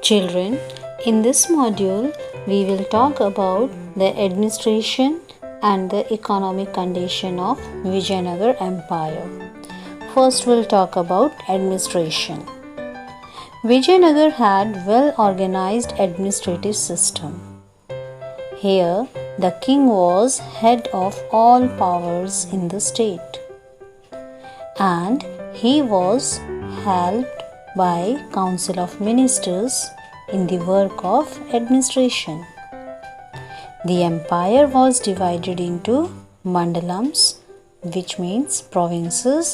Children, in this module, we will talk about the administration and the economic condition of Vijayanagar Empire. First, we'll talk about administration. Vijayanagar had well-organized administrative system. Here, the king was head of all powers in the state, and he was helped by Council of Ministers in the work of administration. The empire was divided into mandalams, which means provinces,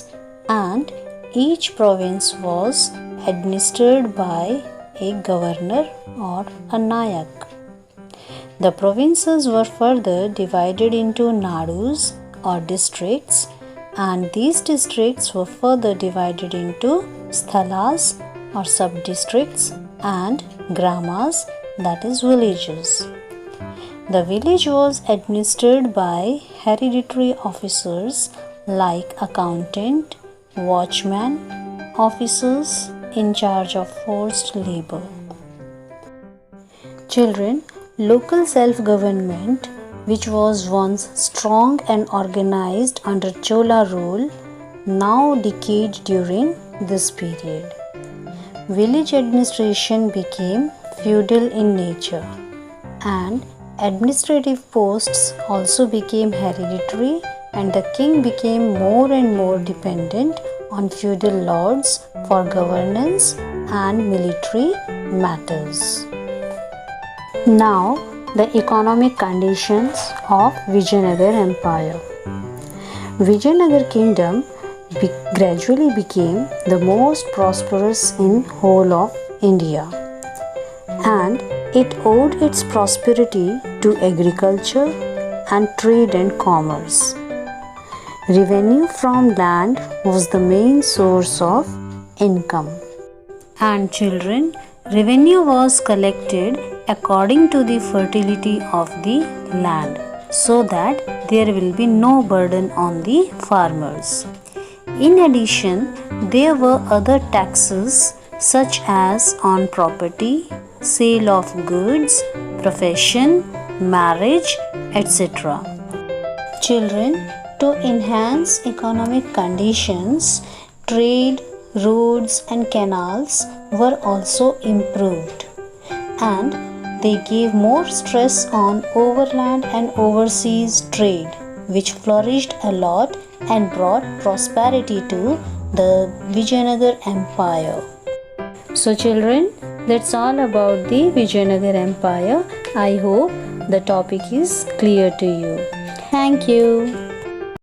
and each province was administered by a governor or a nayak. The provinces were further divided into nadus or districts, and these districts were further divided into sthalas or sub-districts and gramas, that is villages. The village was administered by hereditary officers like accountant, watchman, officers in charge of forced labor. Children, local self-government, which was once strong and organized under Chola rule, now decayed during this period. Village administration became feudal in nature, and administrative posts also became hereditary, and the king became more and more dependent on feudal lords for governance and military matters. Now, the economic conditions of Vijayanagar Empire. Vijayanagar Kingdom gradually became the most prosperous in whole of India, and it owed its prosperity to agriculture and trade and commerce. Revenue from land was the main source of income. And children, revenue was collected according to the fertility of the land, so that there will be no burden on the farmers. In addition, there were other taxes such as on property, sale of goods, profession, marriage, etc. Children, to enhance economic conditions, trade, roads and canals were also improved, and they gave more stress on overland and overseas trade, which flourished a lot and brought prosperity to the Vijayanagar Empire. So children, that's all about the Vijayanagar Empire. I hope the topic is clear to you. Thank you.